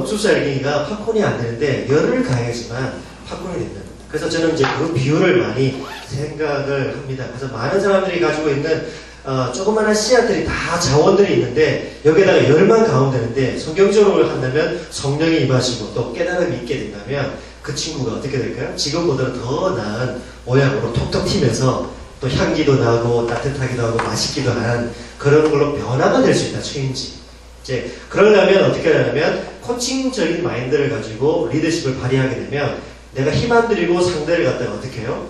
옥수수 알갱이가 팝콘이 안 되는데 열을 가해야지만 팝콘이 된다. 그래서 저는 이제 그 비율을 많이 생각을 합니다. 그래서 많은 사람들이 가지고 있는 조그마한 씨앗들이 다 자원들이 있는데 여기에다가 열만 가면 되는데 성경적으로 한다면 성령이 임하시고 또 깨달음이 있게 된다면 그 친구가 어떻게 될까요? 지금보다 더 나은 모양으로 톡톡 튀면서 또 향기도 나고 따뜻하기도 하고 맛있기도 한 그런 걸로 변화가 될 수 있다. 추임지. 이제 그러려면 어떻게 하냐면 코칭적인 마인드를 가지고 리더십을 발휘하게 되면 내가 힘 안 들이고 상대를 갖다가 어떻게 해요?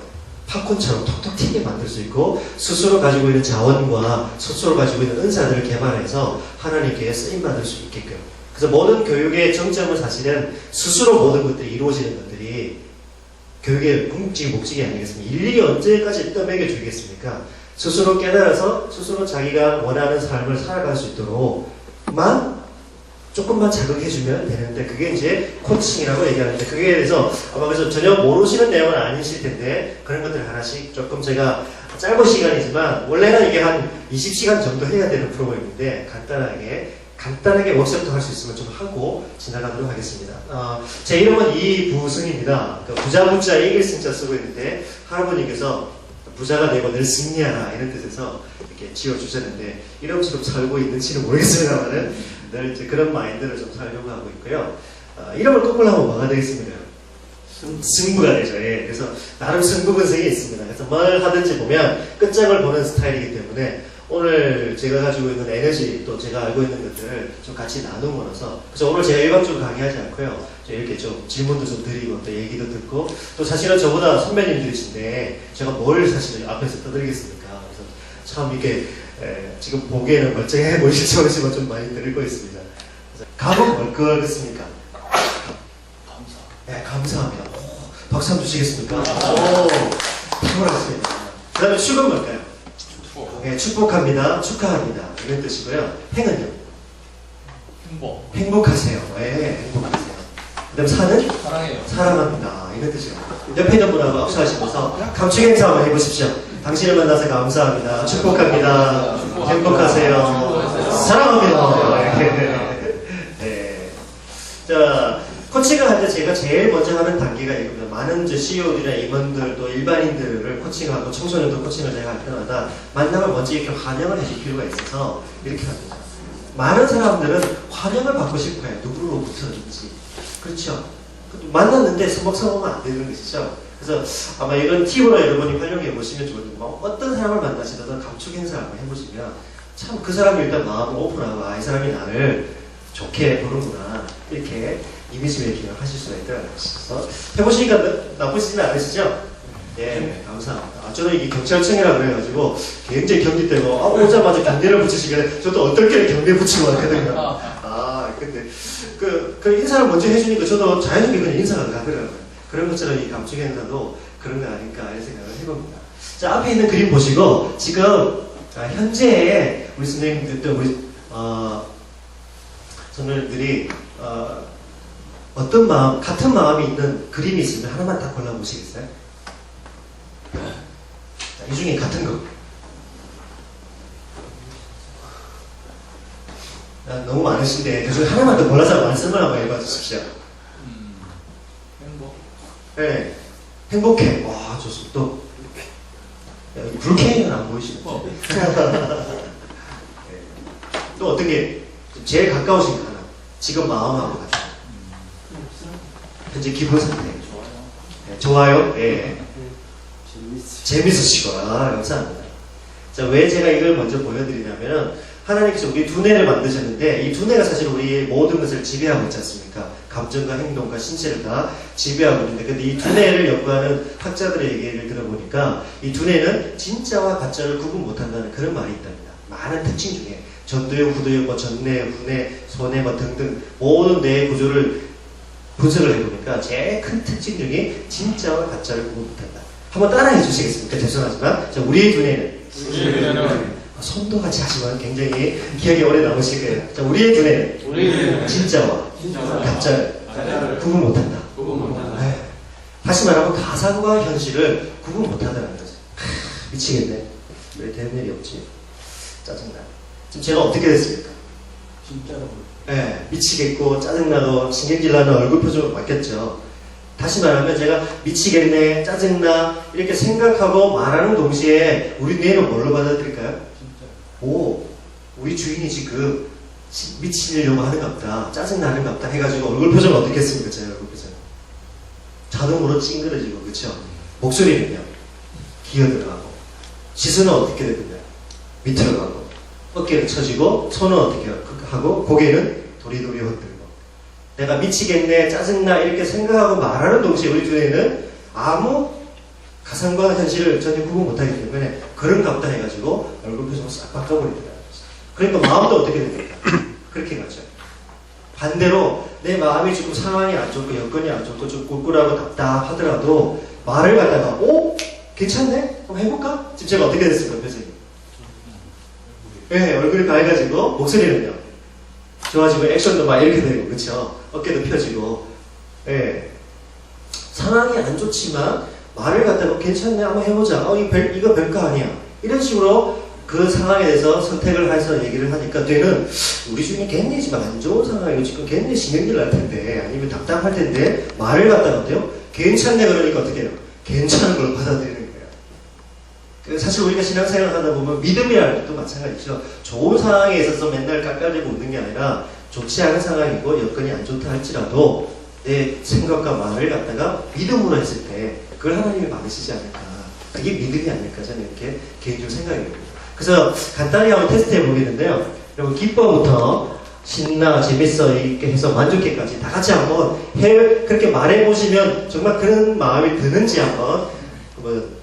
팝콘처럼 톡톡 튀게 만들 수 있고 스스로 가지고 있는 자원과 스스로 가지고 있는 은사들을 개발해서 하나님께 쓰임받을 수 있게끔. 그래서 모든 교육의 정점은 사실은 스스로 모든 것들이 이루어지는 것들이 교육의 궁극적인 목적이 아니겠습니까? 일일이 언제까지 떠먹여 주겠습니까? 스스로 깨달아서 스스로 자기가 원하는 삶을 살아갈 수 있도록만 조금만 자극해주면 되는데 그게 이제 코칭이라고 얘기하는데 그게 대해서 아마 그래서 전혀 모르시는 내용은 아니실 텐데 그런 것들 하나씩 조금 제가 짧은 시간이지만 원래는 이게 한 20시간 정도 해야 되는 프로그램인데 간단하게 워크숍도 할 수 있으면 좀 하고 지나가도록 하겠습니다. 제 이름은 이부승입니다. 부자 부자 이길 승자 쓰고 있는데 할아버님께서 부자가 되고 늘 승리하라 이런 뜻에서 이렇게 지어주셨는데 이름처럼 살고 있는지는 모르겠습니다만은 늘 이제 그런 마인드를 좀 살려고 하고 있고요. 이름을 거꾸로 하면 뭐가 되겠습니까? 승부가 되죠. 예. 그래서 나름 승부근성이 있습니다. 그래서 뭘 하든지 보면 끝장을 보는 스타일이기 때문에 오늘 제가 가지고 있는 에너지 또 제가 알고 있는 것들을 좀 같이 나누면서 그래서 오늘 제가 일방적으로 강의하지 않고요. 이렇게 좀 질문도 좀 드리고 또 얘기도 듣고 또 사실은 저보다 선배님들이신데 제가 뭘 사실 앞에서 떠들겠습니까? 그래서 참 이렇게 지금 보기에는 멀쩡해 보이실지 모르지만 좀 많이 들고 있습니다. 감은 뭘 것입니까? 감사. 네, 감사합니다. 박수 한번 주시겠습니까? 오, 탁월하십니다. 그 다음에 축은 뭘까요? 네, 축복합니다. 축하합니다. 이런 뜻이고요. 행은요? 행복하세요. 네, 행복하세요. 그 다음 사는? 사랑해요. 사랑합니다. 이런 뜻이에요. 옆에 있는 분하고 악수하시면서 감축 행사 한번 해보십시오. 당신을 만나서 감사합니다. 축복합니다. 행복하세요. 사랑합니다. 네. 자, 코칭을 할 때 제가 제일 먼저 하는 단계가 이겁니다. 많은 CEO들이나 임원들 또 일반인들을 코칭하고 청소년도 코칭을 제가 할 때마다 만나면 먼저 이렇게 환영을 해줄 필요가 있어서 이렇게 합니다. 많은 사람들은 환영을 받고 싶어요. 누구로부터인지. 그렇죠? 만났는데 서먹서먹하면 안 되는 것이죠. 그래서 아마 이런 팁으로 여러분이 활용해 보시면 좋은데 어떤 사람을 만나시더라도 감축 행사를 한번 해보시면 참 그 사람이 일단 마음을 오픈하고 이 사람이 나를 좋게 보는구나 이렇게 이미지 메이킹을 하실 수가 있다는 것이죠. 해보시니까 나쁘시지는 않으시죠? 네, 감사합니다. 저는 이게 경찰청이라고 그래가지고 굉장히 경직되고 오자마자 경례를 붙이시길래 저도 어떻게 경례 붙이고 왔거든요. 근데 그 인사를 먼저 해주니까 저도 자연스럽게 그냥 인사가 가더라고요. 그런 것처럼 이 감축 행사도 그런 거 아닐까 이런 생각을 해봅니다. 자, 앞에 있는 그림 보시고 지금 현재 우리 선생님들 우리 선배님들이 어떤 마음, 같은 마음이 있는 그림이 있으면 하나만 딱 골라보시겠어요? 자, 이 중에 같은 거. 너무 많으신데 그 중에 하나만 더 골라서 말씀을 한번 해봐 주십시오. 행복. 네, 행복해. 와, 좋습니다. 또 불쾌는 안 보이시죠? 네. 또 어떤 게 제일 가까우신 거 하나. 지금 마음하고 같아요. 현재 기분 상태. 네, 좋아요? 네. 재밌으시고, 감사합니다. 자, 왜 제가 이걸 먼저 보여드리냐면은, 하나님께서 우리 두뇌를 만드셨는데, 이 두뇌가 사실 우리의 모든 것을 지배하고 있지 않습니까? 감정과 행동과 신체를 다 지배하고 있는데, 근데 이 두뇌를 연구하는 학자들의 얘기를 들어보니까, 이 두뇌는 진짜와 가짜를 구분 못한다는 그런 말이 있답니다. 많은 특징 중에, 전두엽, 후두엽, 뭐 전뇌, 후뇌, 소뇌, 뭐 등등, 모든 뇌의 구조를 분석을 해보니까 제일 큰 특징 중에 진짜와 가짜를 구분 못한다. 한번 따라해 주시겠습니까? 죄송하지만 자, 우리의 두뇌는 손도 같이 하시면 굉장히 기억이 오래 남으실 거예요. 자, 우리의 두뇌는 진짜와 가짜를 구분 못한다. 네. 다시 말하면 가상과 현실을 구분 못한다는 거죠. 미치겠네. 왜 되는 일이 없지? 짜증나. 지금 제가 어떻게 됐습니까? 진짜로. 예, 미치겠고 짜증나고 신경질 나는 얼굴 표정으로 바뀌었죠. 다시 말하면 제가 미치겠네, 짜증나 이렇게 생각하고 말하는 동시에 우리 뇌는 뭘로 받아들일까요? 오, 우리 주인이 지금 미치려고 하는갑다, 짜증나는갑다 해가지고 얼굴 표정은 어떻게 했습니까? 제 얼굴 표정 자동으로 찡그러지고, 그쵸? 목소리는요 기어들어가고, 시선은 어떻게 되느냐 밑으로 가고, 어깨를 쳐지고, 손은 어떻게 하고, 고개는 도리도리 흔들고. 내가 미치겠네, 짜증나 이렇게 생각하고 말하는 동시에 우리 뇌는 아무 가상과 현실을 전혀 구분 못하기 때문에 그런갑다 해가지고 얼굴 표정을 싹 바꿔버리더라고요. 그러니까 마음도 어떻게 됩니까? 그렇게 가죠. 반대로 내 마음이 조금 상황이 안 좋고 여건이 안 좋고 좀 꿀꿀하고 답답하더라도 말을 갖다가 오? 괜찮네? 한번 해볼까? 지금 제가 어떻게 됐습니까? 표정이? 네, 얼굴이 밝아지고 목소리는요 좋아지고 액션도 막 이렇게 되고, 그쵸? 어깨도 펴지고. 예. 상황이 안 좋지만 말을 갖다가 괜찮네, 한번 해보자. 이거 별거 아니야. 이런 식으로 그 상황에 대해서 선택을 해서 얘기를 하니까 뇌는 우리 중에 괜히 지금 안 좋은 상황이고 지금 괜히 신경질 날 텐데 아니면 답답할 텐데 말을 갖다가 어때요? 괜찮네 그러니까 어떻게 해요? 괜찮은 걸 받아들이는 거예요. 사실 우리가 신앙생활 하다 보면 믿음이라는 것도 마찬가지죠. 좋은 상황에 있어서 맨날 깔깔대고 웃는 게 아니라 좋지 않은 상황이고 여건이 안 좋다 할지라도 내 생각과 말을 갖다가 믿음으로 했을 때 그걸 하나님이 받으시지 않을까. 그게 믿음이 아닐까 저는 이렇게 개인적으로 생각이 듭니다. 그래서 간단히 한번 테스트 해보겠는데요. 여러분 기뻐부터 신나, 재밌어 이렇게 해서 만족해까지 다 같이 한번 그렇게 말해보시면 정말 그런 마음이 드는지 한번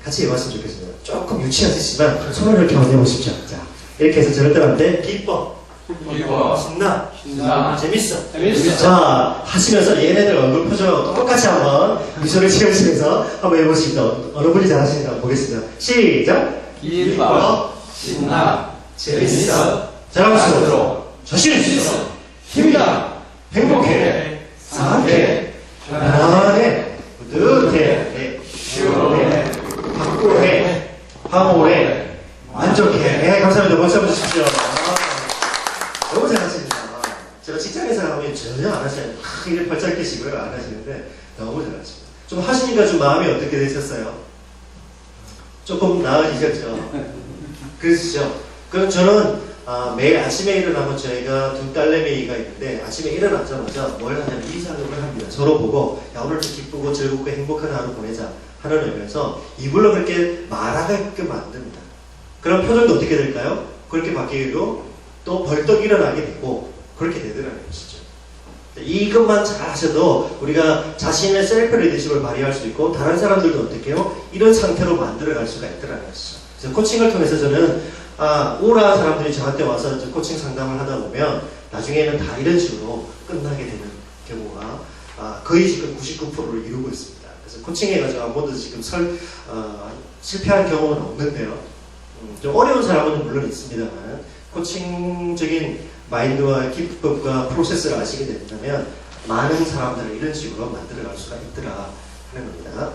같이 해봤으면 좋겠습니다. 조금 유치하시지만 손을 이렇게 한번 해보십시오. 자, 이렇게 해서 저럴 때한테 기뻐, 신나, 재밌어. 자, 하시면서 얘네들 얼굴 표정하고 똑같이 한번 미소를 지으시면서 한번 해보십시다. 어느 분이 잘하시는지 한번 보겠습니다. 시작! 기뻐, 신나, 재밌어, 자랑스러워, 자신 있어, 힘나, 행복해, 상쾌해, 편안해, 뿌듯해, 시원해, 확고해, 황홀해, 만족해. 네, 감사합니다. 박수 한번 주십시오. 너무 잘하십니다. 제가 직장에서 하면 전혀 안 하시는, 이렇게 발짝 끼시고요. 안 하시는데 너무 잘하십니다. 좀 하시니까 좀 마음이 어떻게 되셨어요? 조금 나아지셨죠? 그러시죠? 그럼 저는 매일 아침에 일어나면 저희가 두 딸내미가 있는데 아침에 일어나자마자 뭘 하냐면 이 작업을 합니다. 서로 보고 야 오늘 좀 기쁘고 즐겁고 행복한 하루 보내자 하는 의미에서 이불로 그렇게 말하게끔 만듭니다. 그럼 표정도 어떻게 될까요? 그렇게 바뀌고 또 벌떡 일어나게 되고 그렇게 되더라는 것이죠. 이것만 잘 하셔도 우리가 자신의 셀프 리더십을 발휘할 수 있고 다른 사람들도 어떻게 해요? 이런 상태로 만들어갈 수가 있더라는 것이죠. 그래서 코칭을 통해서 저는 우울한 사람들이 저한테 와서 코칭 상담을 하다 보면 나중에는 다 이런 식으로 끝나게 되는 경우가 거의 지금 99%를 이루고 있습니다. 그래서 코칭해가지고 한 번도 지금 실패한 경험은 없는데요. 좀 어려운 사람은 물론 있습니다만 코칭적인 마인드와 기법과 프로세스를 아시게 된다면 많은 사람들을 이런 식으로 만들어갈 수가 있더라 하는 겁니다.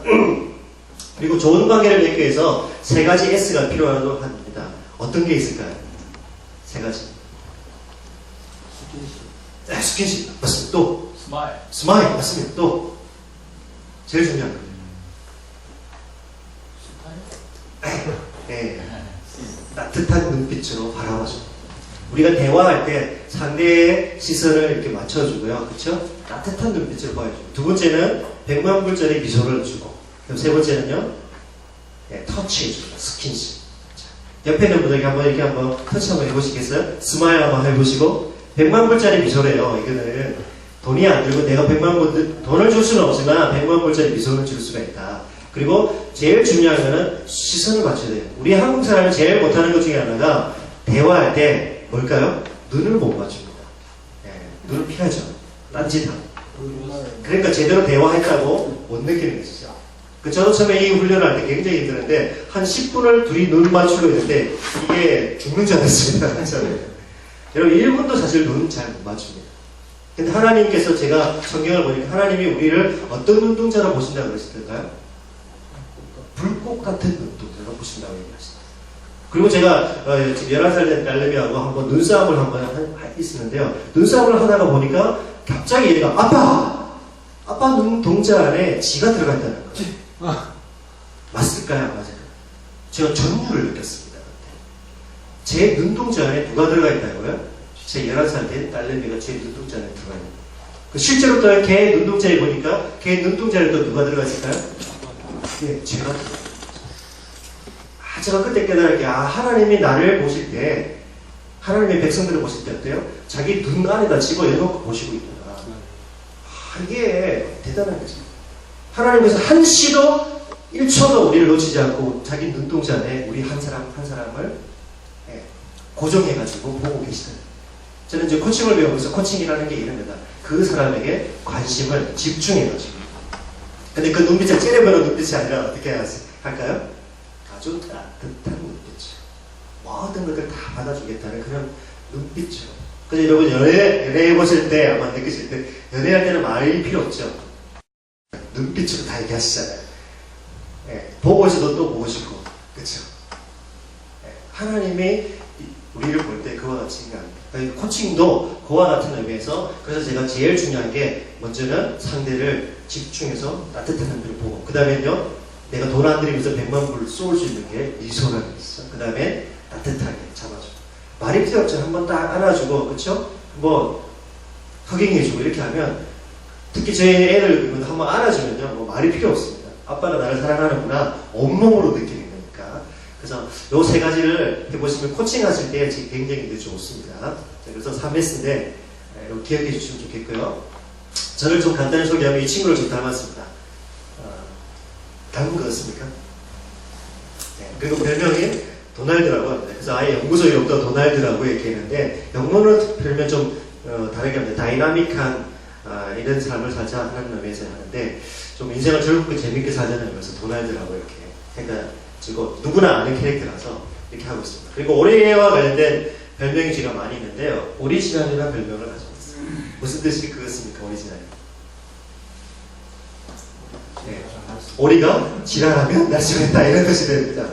그리고 좋은 관계를 맺기 위해서 세 가지 S가 필요하다고 합니다. 어떤 게 있을까요? 세 가지. 스킨십. 맞습니다. 또. 스마일. 맞습니다. 또. 제일 중요한 거. 네. 따뜻한 눈빛으로 바라봐줘. 우리가 대화할 때 상대의 시선을 이렇게 맞춰주고요. 그쵸? 따뜻한 눈빛으로 보여주고. 두 번째는 100만 불짜리 미소를 주고. 그럼 세 번째는요? 네, 터치해줍니다. 스킨십. 자, 옆에 있는 분에게 한번 이렇게 한번 터치 한번 해보시겠어요? 스마일 한번 해보시고. 100만 불짜리 미소래요. 이거는 돈이 안 들고 내가 100만 불, 돈을 줄 수는 없지만 100만 불짜리 미소를 줄 수가 있다. 그리고 제일 중요한 거는 시선을 맞춰야 돼요. 우리 한국 사람이 제일 못하는 것 중에 하나가 대화할 때 뭘까요? 눈을 못 맞춥니다. 네, 눈을 피하죠. 딴짓하고. 그러니까 제대로 대화했다고 못 느끼는 것이죠. 저도 처음에 이 훈련을 할 때 굉장히 힘들었는데 한 10분을 둘이 눈 맞추고 있는데 이게 죽는 줄 알았습니다. 여러분 1분도 사실 눈 잘 못 맞춥니다. 근데 하나님께서 제가 성경을 보니까 하나님이 우리를 어떤 눈동자로 보신다고 그러셨던가요? 불꽃 같은 눈동자로 보신다고 얘기하시죠. 그리고 제가 지금 11살 된 딸내미하고 한번 눈싸움을 있었는데요. 눈싸움을 하다가 보니까 갑자기 얘가 아빠 눈동자 안에 쥐가 들어가 있다는 거예요. 맞을까요? 안 맞을까요? 제가 전율을 느꼈습니다. 제 눈동자 안에 누가 들어가 있다고요? 제 11살 된 딸내미가 제 눈동자 안에 들어가 있는 거예요. 실제로 또 걔 눈동자에 보니까 걔 눈동자에 또 누가 들어가 있을까요? 네, 제가 들어가 있어요. 제가 그때 깨달은 게 하나님이 나를 보실 때 하나님의 백성들을 보실 때 어때요? 자기 눈 안에다 집어넣고 보시고 있구나. 이게 대단한 거죠. 하나님께서 한시도 1초도 우리를 놓치지 않고 자기 눈동자 안에 우리 한 사람 한 사람을 고정해가지고 보고 계시더라고요. 저는 이제 코칭을 배우면서 코칭이라는 게 이럽니다. 그 사람에게 관심을 집중해가지고. 근데 그 눈빛을 째려보는 눈빛이 아니라 어떻게 할까요? 아주 따뜻한 눈빛이죠. 모든 것들 다 받아주겠다는 그런 눈빛이죠. 그래서 여러분 연애해보실 때 아마 느끼실 때 연애할 때는 말이 필요 없죠. 눈빛으로 다 얘기하시잖아요. 보고 있어도 또 보고 싶고 그렇죠. 하나님이 우리를 볼 때 그와 같이 생각합니다. 코칭도 그와 같은 의미에서 그래서 제가 제일 중요한 게 먼저는 상대를 집중해서 따뜻한 눈을 보고 그 다음에는요 내가 돈 안 들이면서 100만 불을 쏠 수 있는 게 미소라는 게 있어. 그 다음에 따뜻하게 잡아줘. 말이 필요 없죠. 한번 딱 안아주고, 그쵸? 뭐, 허경해주고, 이렇게 하면, 특히 제 애를 한번 안아주면요, 뭐 말이 필요 없습니다. 아빠가 나를 사랑하는구나, 온몸으로 느끼는 거니까. 그래서 요 세 가지를 해보시면 코칭하실 때 굉장히 좋습니다. 그래서 3S인데, 기억해 주시면 좋겠고요. 저를 좀 간단히 소개하면 이 친구를 좀 닮았습니다. 닮은 것 같습니까? 네, 그리고 별명이 도날드라고 합니다. 그래서 아예 연구소 이름도 도날드라고 얘기했는데 영어는 별명 좀 다르게 합니다. 다이나믹한 이런 삶을 살자 하는 의미에서 하는데 좀 인생을 즐겁게 재밌게 살자는 의미에서 도날드라고 이렇게 해가지고 누구나 아는 캐릭터라서 이렇게 하고 있습니다. 그리고 올해와 관련된 별명이 제가 많이 있는데요. 오리지널이라는 별명을 가지고 있어요. 무슨 뜻이 그렇습니까? 오리지널. 네. 오리가 지랄하면 날씬했다 이런 뜻이 됩니다.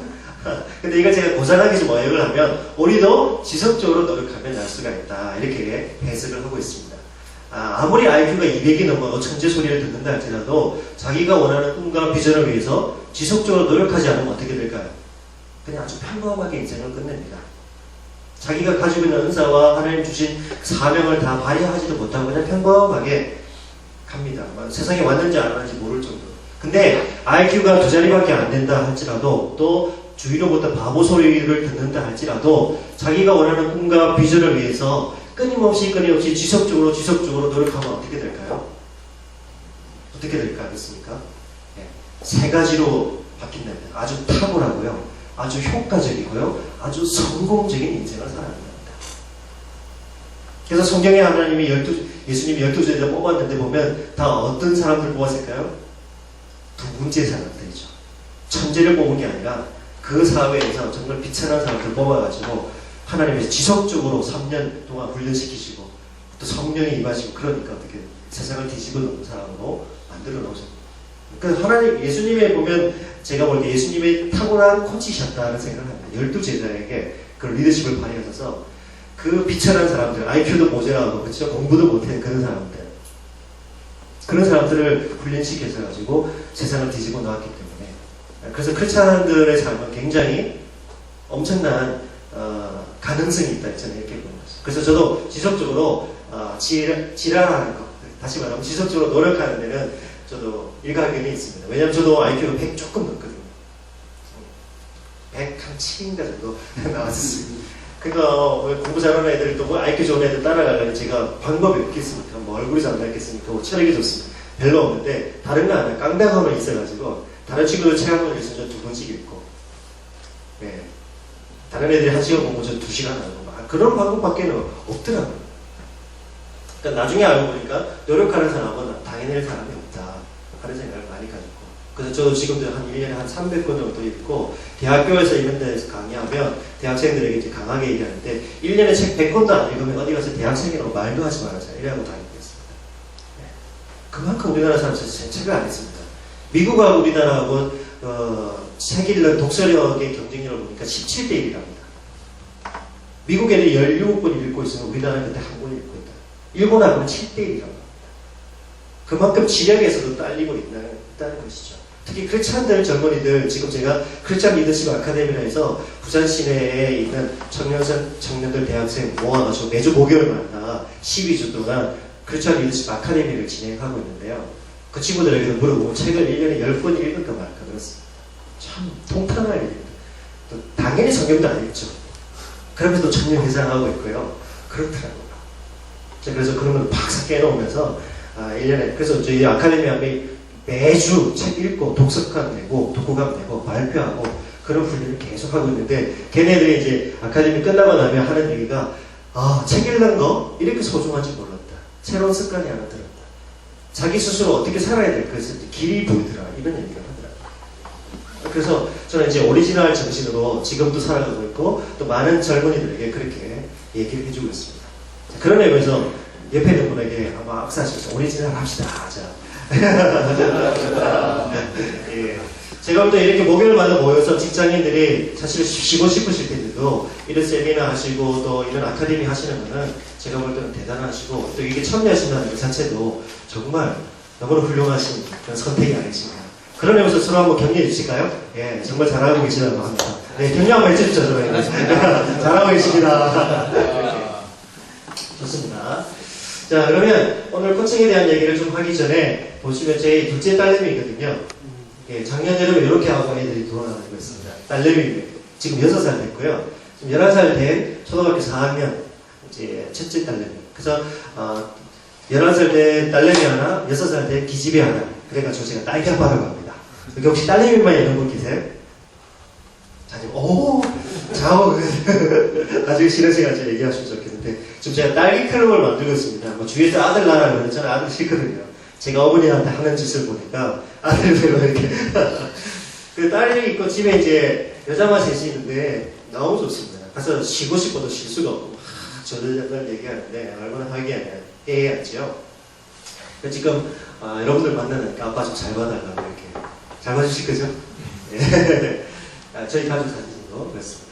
근데 이걸 제가 고상하게 좀 어역을 하면 오리도 지속적으로 노력하면 날 수가 있다 이렇게 해석을 하고 있습니다. 아무리 IQ가 200이 넘어 천재 소리를 듣는다 할지라도 자기가 원하는 꿈과 비전을 위해서 지속적으로 노력하지 않으면 어떻게 될까요? 그냥 아주 평범하게 인생을 끝냅니다. 자기가 가지고 있는 은사와 하나님 주신 사명을 다 발휘하지도 못하고 그냥 평범하게 갑니다. 세상에 왔는지 안 왔는지 모를 정도로. 근데 IQ가 2자리밖에 안 된다 할지라도 또 주위로부터 바보 소리를 듣는다 할지라도 자기가 원하는 꿈과 비전을 위해서 끊임없이 지속적으로 노력하면 어떻게 될까요? 어떻게 될까겠습니까? 네. 세 가지로 바뀐답니다. 아주 탁월하고요, 아주 효과적이고요, 아주 성공적인 인생을 살아갑니다. 그래서 성경에 하나님이 예수님이 12제자 뽑았는데 보면 다 어떤 사람들 뽑았을까요? 두 번째 사람들이죠. 천재를 뽑은 게 아니라 그 사회에서 정말 비천한 사람들 뽑아가지고 하나님이 지속적으로 3년 동안 훈련시키시고 또 성령이 임하시고 그러니까 어떻게 세상을 뒤집어 놓은 사람으로 만들어 놓으셨고 그래서 하나님 예수님에 보면 제가 볼 때 예수님의 탁월한 코치셨다는 생각을 합니다. 12제자에게 그 리더십을 발휘하셔서 그 비천한 사람들, IQ도 모자라고 그렇죠? 공부도 못하는 그런 사람들을 훈련시켜서 가지고 세상을 뒤집어 놓았기 때문에 그래서 크리스찬들의 삶은 굉장히 엄청난 가능성이 있다 저는 이렇게 보는 거죠. 그래서 저도 지속적으로 지랄하는 것, 다시 말하면 지속적으로 노력하는 데는 저도 일가견이 있습니다. 왜냐하면 저도 IQ가 100 조금 넘거든요. 107인가 정도 나왔었습니다. 그러니까 공부 잘하는 애들이 또 뭐 IQ 좋은 애들 따라가려면 제가 방법이 없겠습니까? 뭐 얼굴이 잘 나겠습니까? 뭐 체력이 좋습니다. 별로 없는데 다른 거 하나 깡다감은 있어가지고 다른 친구들 체감을 위해서 저 2번씩 읽고 네. 다른 애들이 1시간 공부 저 2시간 하고 그런 방법밖에 없더라고요. 그러니까 나중에 알고 보니까 노력하는 사람은 당해낼 사람이 없다 하는 생각을 많이 가졌고 그래서 저도 지금도 한 1년에 한 300권 정도 읽고 대학교에서 이런 데서 강의하면 대학생들에게 이제 강하게 얘기하는데 1년에 책 100권도 안 읽으면 어디 가서 대학생이라고 말도 하지 말아서 이래하고 다니겠습니다. 네. 그만큼 우리나라 사람들이 책을 안 했습니다. 미국하고 우리나라하고 책 읽는 독서력의 경쟁률을 보니까 17대 1이랍니다. 미국 애들이 17권 읽고 있으면 우리나라는 그때 한 권 읽고 있다. 일본하고는 7대 1이랍니다. 그만큼 지력에서도 딸리고 있다는 것이죠. 특히 크리스찬들 젊은이들, 지금 제가 크리스찬 리더십 아카데미라 해서 부산 시내에 있는 청년들 대학생 모아가지고 매주 목요일마다 12주 동안 크리스찬 리더십 아카데미를 진행하고 있는데요. 그 친구들에게도 물어보면 책을 1년에 10권 읽을까 말까 그렇습니다. 참 통탄할 일입니다. 또 당연히 성경도 안 읽죠. 그러면서 청년 회장하고 있고요. 그렇더라고요. 그래서 그런 걸 팍 깨놓으면서 1년에 그래서 저희 아카데미 앞에 매주 책 읽고 독서관 내고 독후감 내고 발표하고 그런 훈련을 계속 하고 있는데 걔네들이 이제 아카데미 끝나고 나면 하는 얘기가 책 읽는 거 이렇게 소중한지 몰랐다. 새로운 습관이 하나 들었다. 자기 스스로 어떻게 살아야 될 것을 길이 보이더라. 이런 얘기를 하더라고요. 그래서 저는 이제 오리지널 정신으로 지금도 살아가고 있고 또 많은 젊은이들에게 그렇게 얘기를 해주고 있습니다. 그런 의미에서 옆에 있는 분에게 아마 악사하셔서 오리지널 합시다. 자. 예. 제가 볼 때 이렇게 목요일마다 모여서 직장인들이 사실 쉬고 싶으실 텐데도 이런 세미나 하시고 또 이런 아카데미 하시는 거는 제가 볼 때는 대단하시고 또 이게 참여하신다는 것 자체도 정말 너무나 훌륭하신 그런 선택이 아니신가. 그런 의미에서 서로 한번 격려해 주실까요? 예, 정말 잘하고 계시다고 합니다. 네, 격려 한번 해주시죠, 저는. 잘하고 계십니다. 좋습니다. 자, 그러면 오늘 코칭에 대한 얘기를 좀 하기 전에 보시면 제 둘째 딸내미거든요. 예, 작년 여름에 이렇게 하고 애들이 돌아다니고 있습니다. 딸내미 지금 6살 됐고요. 지금 11살 된 초등학교 4학년 이제 첫째 딸내미. 그래서 11살 된 딸내미 하나, 6살 된 기집애 하나. 그래가지고 제가 딸기 아빠라고 합니다. 여기 혹시 딸내미만 있는 분 계세요? 자주 자오 나중에 싫은 시간 제 얘기하시면 좋겠는데 지금 제가 딸기 클럽을 만들고 있습니다. 뭐 주위에서 아들 낳으라 그러면 저는 아들 싫거든요. 제가 어머니한테 하는 짓을 보니까 아들 별로 이렇게 그 딸이 있고 집에 이제 여자만 셋이 있는데 너무 좋습니다. 가서 쉬고 싶어도 쉴 수가 없고 저들 얘기하는데 얼마나 화기애애하죠. 지금 여러분들 만나니까 아빠 좀 잘 봐달라고 이렇게 잘 봐주실 거죠? 예. 저희 가족 사진도 그렇습니다.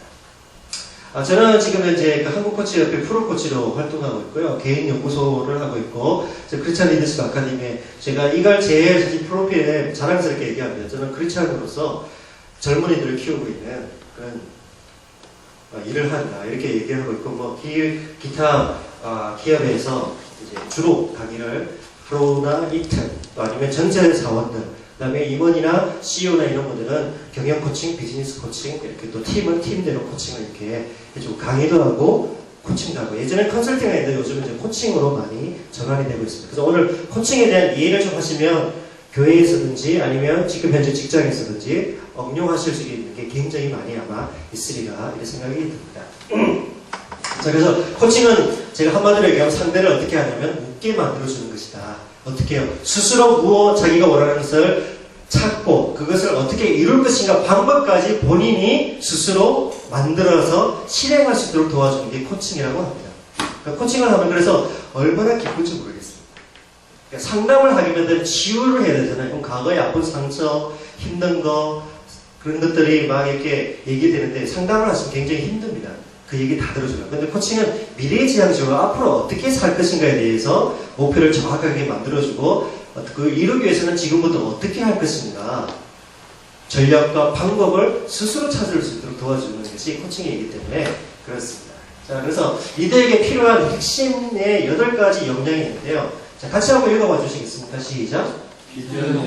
저는 지금 현재 그 한국코치협회 프로코치로 활동하고 있고요. 개인 연구소를 하고 있고, 크리스찬 리더십 아카데미에 제가 이걸 제 사진 프로필에 자랑스럽게 얘기합니다. 저는 크리스찬으로서 젊은이들을 키우고 있는 그런 일을 한다. 이렇게 얘기하고 있고, 뭐, 기타 기업에서 이제 주로 강의를 프로나 이틀, 또 아니면 전체 사원들, 그 다음에 임원이나 CEO나 이런 분들은 경영 코칭, 비즈니스 코칭, 이렇게 또 팀은 팀대로 코칭을 이렇게 해주고 강의도 하고 코칭도 하고 예전에 컨설팅 했는데 요즘은 이제 코칭으로 많이 전환이 되고 있습니다. 그래서 오늘 코칭에 대한 이해를 좀 하시면 교회에서든지 아니면 지금 현재 직장에서든지 응용하실 수 있는 게 굉장히 많이 아마 있으리라 이런 생각이 듭니다. 자, 그래서 코칭은 제가 한마디로 얘기하면 상대를 어떻게 하냐면 웃게 만들어주는 것이다. 어떻게 해요? 스스로 자기가 원하는 것을 찾고 그것을 어떻게 이룰 것인가 방법까지 본인이 스스로 만들어서 실행할 수 있도록 도와주는 게 코칭이라고 합니다. 그러니까 코칭을 하면 그래서 얼마나 기쁜지 모르겠습니다. 그러니까 상담을 하게 되면 치유를 해야 되잖아요. 그럼 과거의 아픈 상처, 힘든 거 그런 것들이 막 이렇게 얘기되는데 상담을 하시면 굉장히 힘듭니다. 그 얘기 다 들어줘요. 근데 코칭은 미래지향적으로 앞으로 어떻게 살 것인가에 대해서 목표를 정확하게 만들어주고 그 이루기 위해서는 지금부터 어떻게 할 것인가 전략과 방법을 스스로 찾을 수 있도록 도와주는 것이 코칭이기 때문에 그렇습니다. 자, 그래서 리더에게 필요한 핵심의 8가지 역량이 있는데요. 자, 같이 한번 읽어봐 주시겠습니까? 시작. 비전력,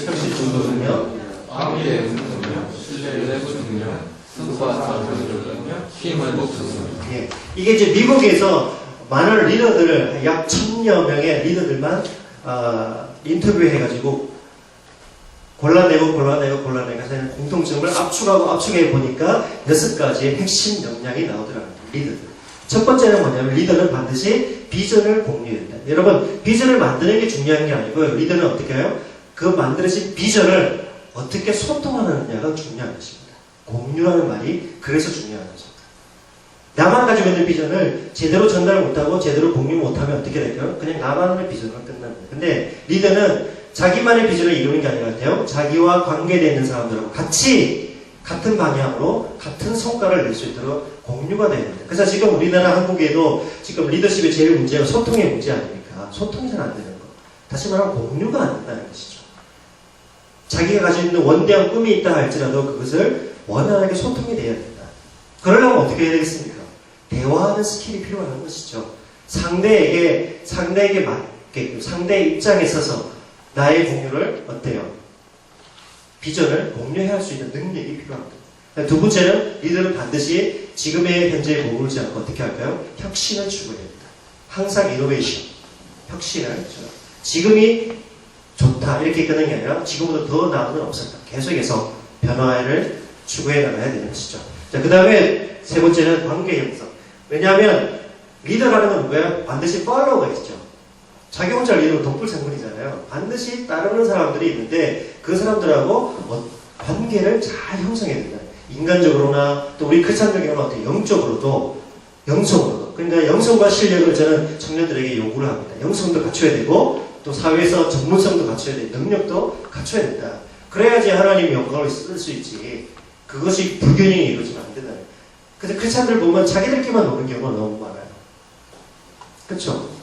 역시 중도능력, 관계 능력, 신뢰 능력, 성과 능력, 힘을 높여주는. 예, 이게 이제 미국에서 많은 리더들을 약 1000여 명의 리더들만 인터뷰해가지고 골라내고 해서 공통점을 압축해 보니까 6가지의 핵심 역량이 나오더라고요. 리더들. 첫 번째는 뭐냐면 리더는 반드시 비전을 공유해야 된다. 여러분 비전을 만드는 게 중요한 게 아니고요. 리더는 어떻게 해요? 그 만들어진 비전을 어떻게 소통하느냐가 중요한 것입니다. 공유라는 말이 그래서 중요한 거죠. 나만 가지고 있는 비전을 제대로 전달 못하고 제대로 공유 못하면 어떻게 될까요? 그냥 나만의 비전으로 끝나는 거예요. 근데 리더는 자기만의 비전을 이루는 게 아니라 자기와 관계되어 있는 사람들하고 같이 같은 방향으로 같은 성과를 낼 수 있도록 공유가 되어야 된다. 그래서 지금 우리나라 한국에도 지금 리더십의 제일 문제가 소통의 문제 아닙니까? 소통이 잘 안 되는 거. 다시 말하면 공유가 안 된다는 것이죠. 자기가 가지고 있는 원대한 꿈이 있다 할지라도 그것을 원활하게 소통이 되어야 된다. 그러려면 어떻게 해야 되겠습니까? 대화하는 스킬이 필요한 것이죠. 상대에게 맞게 상대의 입장에 서서 나의 공유를 어때요? 비전을 공유해야 할 수 있는 능력이 필요합니다. 두 번째는 리더는 반드시 지금의 현재에 머무르지 않고 어떻게 할까요? 혁신을 추구해야 됩니다. 항상 이노베이션, 혁신을 지금이 좋다 이렇게 끝나는 게 아니라 지금보다 더 나은 건 없었다. 계속해서 변화를 추구해 나가야 되는 것이죠. 자, 그 다음에 세 번째는 관계 형성. 왜냐하면 리더라는 건 뭐예요? 반드시 팔로워가 있죠. 자기 혼자 리더는 독불장군이잖아요. 반드시 따르는 사람들이 있는데 그 사람들하고 관계를 잘 형성해야 된다. 인간적으로나 또 우리 크리스찬적인 경우는 어떻게 영적으로도 영성으로도. 그러니까 영성과 실력을 저는 청년들에게 요구를 합니다. 영성도 갖춰야 되고 또 사회에서 전문성도 갖춰야 되고 능력도 갖춰야 된다. 그래야지 하나님의 영광을 쓸 수 있지. 그것이 불균형이 이루어지면 안 된다. 그래서 크리스찬들 보면 자기들끼리만 노는 경우가 너무 많아요. 그렇죠?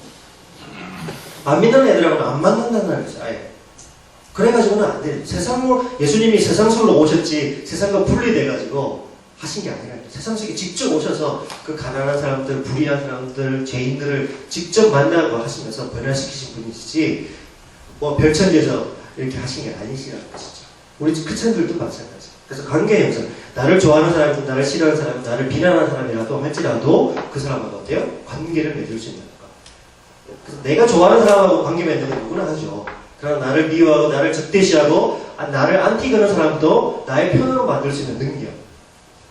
안 믿는 애들하고는 안 만난다는 거죠. 아예. 그래가지고는 안 돼요. 예수님이 세상 속으로 오셨지 세상과 분리돼가지고 하신 게 아니라 세상 속에 직접 오셔서 그 가난한 사람들, 불의한 사람들, 죄인들을 직접 만나고 하시면서 변화시키신 분이시지 뭐 별천지에서 이렇게 하신 게 아니시라는 것이죠. 우리 크리스찬들도 마찬가지. 그래서 관계 형성. 나를 좋아하는 사람이든 나를 싫어하는 사람이든 나를 비난하는 사람이라도 할지라도 그 사람하고 어때요? 관계를 맺을 수 있는 것. 그래서 내가 좋아하는 사람하고 관계 맺는 건 누구나 하죠. 그러나 나를 미워하고 나를 적대시하고 나를 안티거는 사람도 나의 편으로 만들 수 있는 능력.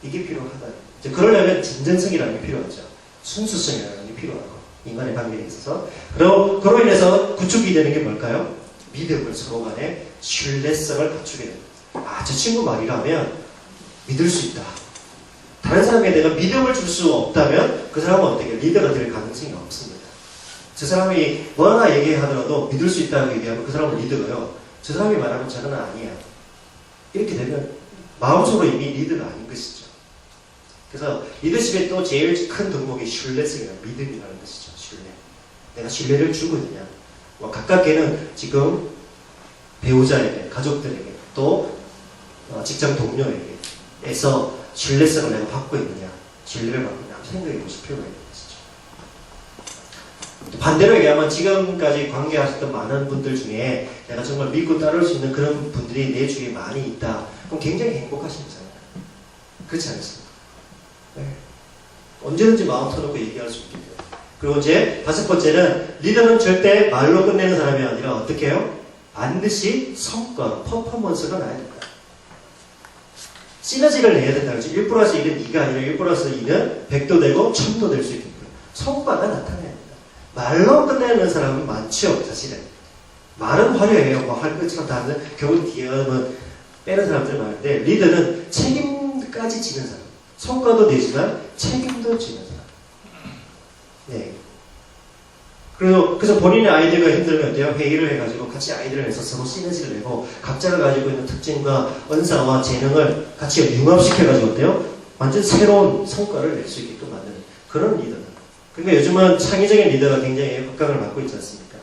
이게 필요하다. 이제 그러려면 진정성이라는 게 필요하죠. 순수성이라는 게 필요하고 인간의 관계에 있어서. 그로 인해서 구축이 되는 게 뭘까요? 믿음을 서로 간에 신뢰성을 갖추게 됩니다. 아, 저 친구 말이라면 믿을 수 있다. 다른 사람에게 내가 믿음을 줄 수 없다면 그 사람은 어떻게 리더가 될 가능성이 없습니다. 저 사람이 뭐 하나 얘기하더라도 믿을 수 있다고 얘기하면 그 사람은 리더고요. 저 사람이 말하면 저는 아니야. 이렇게 되면 마음속으로 이미 리더가 아닌 것이죠. 그래서 리더십의 또 제일 큰 덕목이 신뢰성이라는 믿음이라는 것이죠. 신뢰. 내가 신뢰를 주고 있느냐. 뭐 가깝게는 지금 배우자에게, 가족들에게, 또 직장 동료에게에서 신뢰성을 내가 받고 있느냐, 신뢰를 받고 있느냐 생각해 보실 필요가 있는 것이죠. 또 반대로 얘기하면 지금까지 관계하셨던 많은 분들 중에 내가 정말 믿고 따를 수 있는 그런 분들이 내 주위에 많이 있다. 그럼 굉장히 행복하시잖아요. 그렇지 않습니까? 네. 언제든지 마음 터놓고 얘기할 수 있기 때문에. 그리고 이제 다섯 번째는 리더는 절대 말로 끝내는 사람이 아니라 어떻게 해요? 반드시 성과, 퍼포먼스가 나야 된다. 시너지를 내야 된다. 1 플러스 1은 2가 아니라 1 플러스 2는 100도 되고 1000도 될 수 있게끔 성과가 나타나야 된다. 말로 끝내는 사람은 많죠, 사실은. 말은 화려해요. 뭐 할 것처럼 다 하는 결국 뒤에는 빼는 사람들 많은데 리더는 책임까지 지는 사람. 성과도 내지만 책임도 지는 사람. 네. 그래서 본인의 아이디어가 힘들면 어때요? 회의를 해가지고 같이 아이디어를 내서 서로 시너지를 내고 각자가 가지고 있는 특징과 언사와 재능을 같이 융합시켜가지고 어때요? 완전 새로운 성과를 낼 수 있게끔 만드는 그런 리더다. 그러니까 요즘은 창의적인 리더가 굉장히 각광을 받고 있지 않습니까?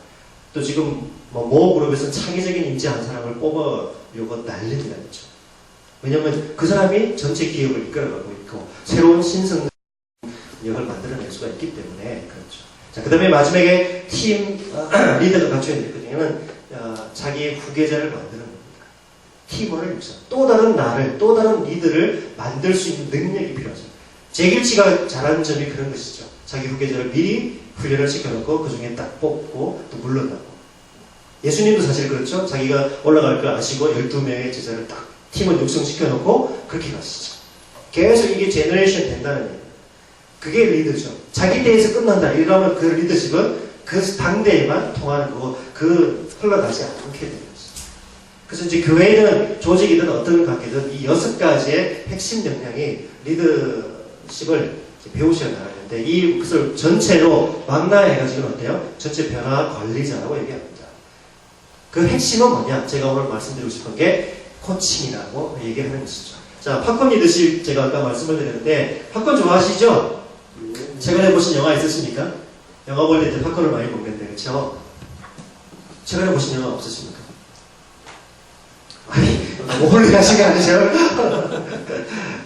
또 지금 모 그룹에서는 창의적인 인재 한 사람을 뽑으려고 난립니다. 그렇죠? 왜냐면 그 사람이 전체 기업을 이끌어가고 있고 새로운 신성 역을 만들어낼 수가 있기 때문에 그렇죠. 자, 그 다음에 마지막에 팀 리더가 갖춰야 될 것 중에는 자기의 후계자를 만드는 겁니다. 팀원을 육성. 또 다른 나를, 또 다른 리더를 만들 수 있는 능력이 필요하죠. 제길치가 잘하는 점이 그런 것이죠. 자기 후계자를 미리 훈련을 시켜놓고 그 중에 딱 뽑고 또 물러나고. 예수님도 사실 그렇죠. 자기가 올라갈 걸 아시고 12명의 제자를 딱 팀을 육성시켜놓고 그렇게 가시죠. 계속 이게 제너레이션 된다는 얘기예요. 그게 리더죠. 자기 때에서 끝난다. 이러면 그 리더십은 그 당대에만 통하는 거고, 흘러가지 않게 되는 거죠. 그래서 이제 교회든 조직이든 어떤 관계든 이 6가지의 핵심 역량이 리더십을 배우셔야 나가는데, 이것을 전체로 망라해가지고 어때요? 전체 변화 관리자라고 얘기합니다. 그 핵심은 뭐냐? 제가 오늘 말씀드리고 싶은 게 코칭이라고 얘기를 하는 것이죠. 자, 팝콘 리더십 제가 아까 말씀을 드렸는데 팝콘 좋아하시죠? 최근에 보신 영화 있으십니까? 영화 볼 때 팝콘을 많이 먹는데 그렇죠? 최근에 보신 영화 없으십니까? 아니, 너무 홀리하신 게 아니죠?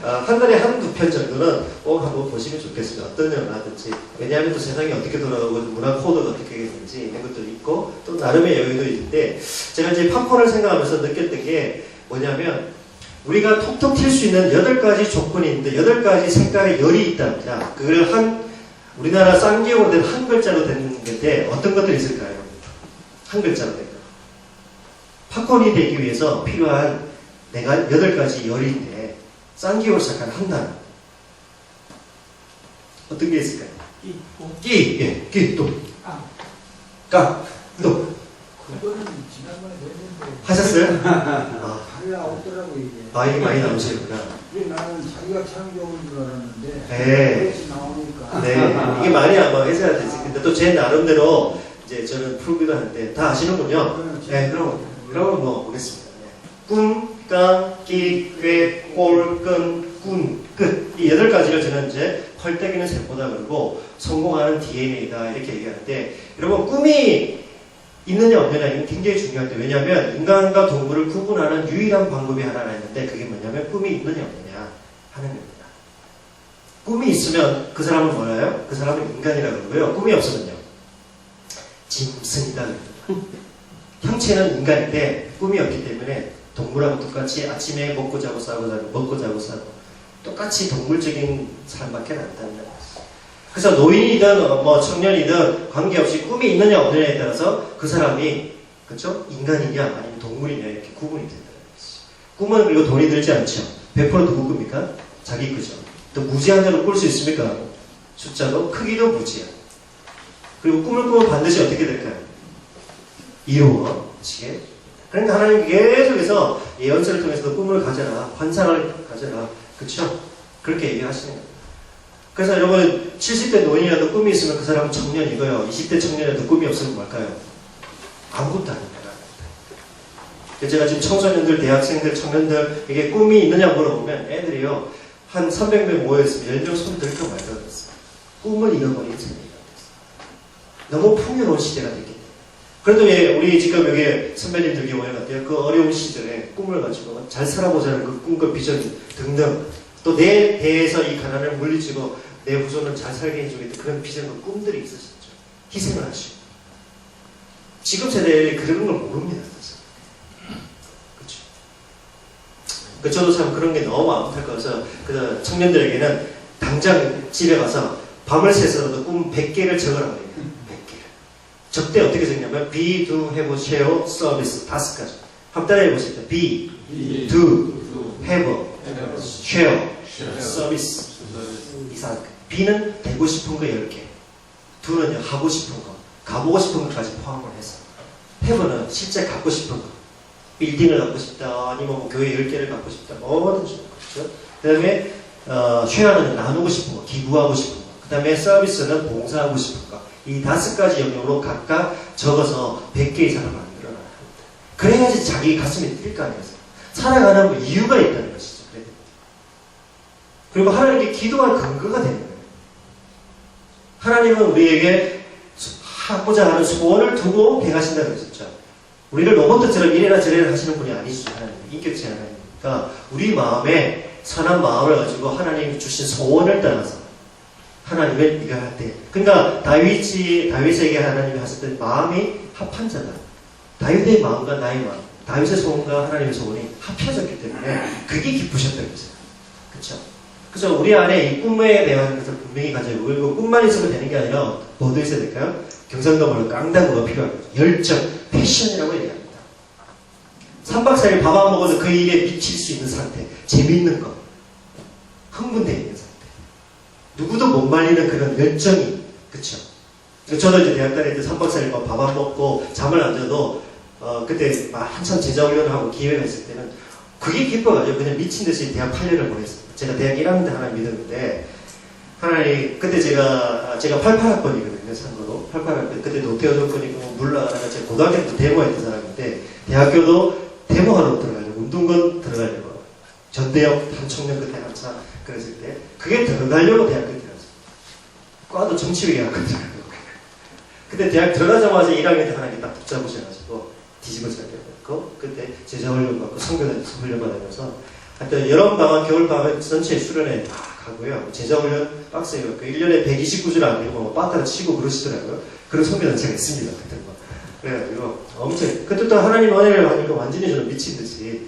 한 달에 한두 편 정도는 꼭 한번 보시면 좋겠습니다. 어떤 영화든지. 왜냐하면 또 세상이 어떻게 돌아가고 문화 코드가 어떻게 되는지 이런 것도 있고 또 나름의 여유도 있는데 제가 이제 팝콘을 생각하면서 느꼈던 게 뭐냐면 우리가 톡톡 튈 수 있는 8가지 조건이 있는데 8가지 색깔의 열이 있답니다. 그걸 우리나라 쌍기역으로 된 한 글자로 된 건데 어떤 것들이 있을까요? 한 글자로 된 거. 팝콘이 되기 위해서 필요한 내가 8가지 열인데 쌍기역으로 시작한 한 단어. 어떤 게 있을까요? 끼, 예, 끼, 또. 까, 또. 그거는 지난번에 했는데 하셨어요? 아, 자기가 없더라고 이게. 이게 많이 나오시구나. 이게 나는 자기가 창조한 줄 알았는데 네. 그렇게 나오니까. 네, 이게 많이 아마 해줘야 되지. 근데 또 제 나름대로 이제 저는 풀기도 하는데 다 아시는군요. 네, 그럼 뭐 보겠습니다. 네. 꿈, 깡, 끼, 꾀, 꼴, 끈, 꾼, 끝. 이 8가지를 저는 이제 펄떼기는 셈보다 그러고 성공하는 DNA다 이렇게 얘기하는데 여러분 꿈이 있느냐 없느냐 이건 굉장히 중요한데 왜냐하면 인간과 동물을 구분하는 유일한 방법이 하나가 있는데 그게 뭐냐면 꿈이 있느냐 없느냐 하는 겁니다. 꿈이 있으면 그 사람은 뭐예요? 그 사람은 인간이라고 그러고요. 꿈이 없으면요. 짐승이다. 형체는 인간인데 꿈이 없기 때문에 동물하고 똑같이 아침에 먹고 자고 싸고 자고 먹고 자고 싸고 똑같이 동물적인 삶밖에 안 한다는 거예요. 그래서 노인이든 뭐 청년이든 관계없이 꿈이 있느냐 없느냐에 따라서 그 사람이 그렇죠? 인간이냐 아니면 동물이냐 이렇게 구분이 된다는 거죠. 꿈은 그리고 돈이 들지 않죠. 100% 누구 겁니까? 자기 거죠. 또 무제한 대로 꿀 수 있습니까? 숫자도 크기도 무제한. 그리고 꿈을 꾸면 반드시 어떻게 될까요? 이루어지게. 그러니까 하나님 계속해서 예언서를 통해서도 꿈을 가져라, 환상을 가져라, 그렇죠? 그렇게 얘기하시는 거예요. 그래서 여러분 70대 노인이라도 꿈이 있으면 그 사람은 청년이고요. 20대 청년이라도 꿈이 없으면 뭘까요? 아무것도 아닙니다. 제가 지금 청소년들, 대학생들, 청년들에게 꿈이 있느냐 물어보면 애들이요 한 300명 모여있으면 10명 손 들고 말도 안 했어요. 꿈을 잃어버린 세대가 됐어요. 너무 풍요로운 시대가 됐기 때문에. 그래도 왜 우리 지금 여기 선배님들 경우에 어때요? 그 어려운 시절에 꿈을 가지고 잘 살아보자는 그 꿈과 비전 등등 또 내 대에서 이 가난을 물리치고 내 후손을 잘 살게 해주겠다 그런 비전과 꿈들이 있으셨죠. 희생을 하시고. 지금 세대에 그런 걸 모릅니다. 그렇죠. 저도 참 그런 게 너무 안타까워서 그 청년들에게는 당장 집에 가서 밤을 새서라도 꿈 100개를 적으라고 해요. 100개를. 적대 어떻게 적냐면 be, do, have, share, service 5가지. 한번 따라해 보세요. be, do, have, share, service. 이상. B는 되고 싶은 거 10개. do는요 하고 싶은 거, 가보고 싶은 것까지 포함을 해서. have는 실제 갖고 싶은 거. 빌딩을 갖고 싶다, 아니면 뭐 교회 10개를 갖고 싶다, 뭐든지. 그렇죠? 그 다음에, 쉐어는 나누고 싶은 거, 기부하고 싶은 거. 그 다음에 서비스는 봉사하고 싶은 거. 이 5가지 영역으로 각각 적어서 100개 이상을 만들어놔야 합니다. 그래야지 자기 가슴이 뛸 거 아니겠어요. 살아가는 뭐 이유가 있다는 것이죠. 그리고 하나님께 기도할 근거가 되는 거예요. 하나님은 우리에게 하고자 하는 소원을 두고 행하신다고 했었죠. 우리를 로봇처럼 이래라 저래라 하시는 분이 아니시죠. 하나님. 인격체 하나님이니까 우리 마음에 선한 마음을 가지고 하나님이 주신 소원을 따라서 하나님을 네가 할 때. 그러니까 다윗에게 하나님이 하셨던 마음이 합한 자다. 다윗의 마음과 나의 마음, 다윗의 소원과 하나님의 소원이 합쳐졌기 때문에 그게 기쁘셨다는 거죠. 그렇죠? 그래서 우리 안에 이 꿈에 대한 것을 분명히 가지고 그리고 꿈만 있으면 되는 게 아니라 뭐도 있어야 될까요? 경상도 말로 깡다구가 필요한 거죠. 열정, 패션이라고 얘기합니다. 3박 4일 밥 안 먹어도 그 일에 미칠 수 있는 상태, 재밌는 거, 흥분되어 있는 상태. 누구도 못 말리는 그런 열정이, 그쵸? 저도 이제 대학 다닐 때 3박 4일 밥 안 먹고 잠을 안 자도 그때 한참 제자훈련을 하고 기회가 있을 때는 그게 기뻐가지고 그냥 미친 듯이 대학 8년을 보냈어요. 제가 대학 1학년 때 하나 믿었는데 하나님, 그때 제가 88학번이거든요, 참고로. 88학번. 그때 노태우 정권이고, 물러가다가 제가 고등학교 때 데모했던 사람인데, 대학교도 데모하러 들어가려고, 운동권 들어가려고. 전대역 한청년 그때 한참 그랬을 때, 그게 들어가려고 대학교 들어갔어요. 과도 정치외교학과더라고요. 그때 대학 들어가자마자 1학년 때 하나님 딱 붙잡으셔가지고, 뒤집어져 갖고, 그때 제자훈련 받고, 성교단에서 훈련 받으면서, 하여튼 여름방학, 겨울방학 전체 수련회 다 가고요. 제자훈련 빡세요. 그 1년에 129주를 안 되고, 빠따를 치고 그러시더라고요. 그런 성교단체가 있습니다. 그때 뭐. 그래가지고, 엄청, 그때 또 하나님 은혜를 받으니까 완전히 저는 미친듯이,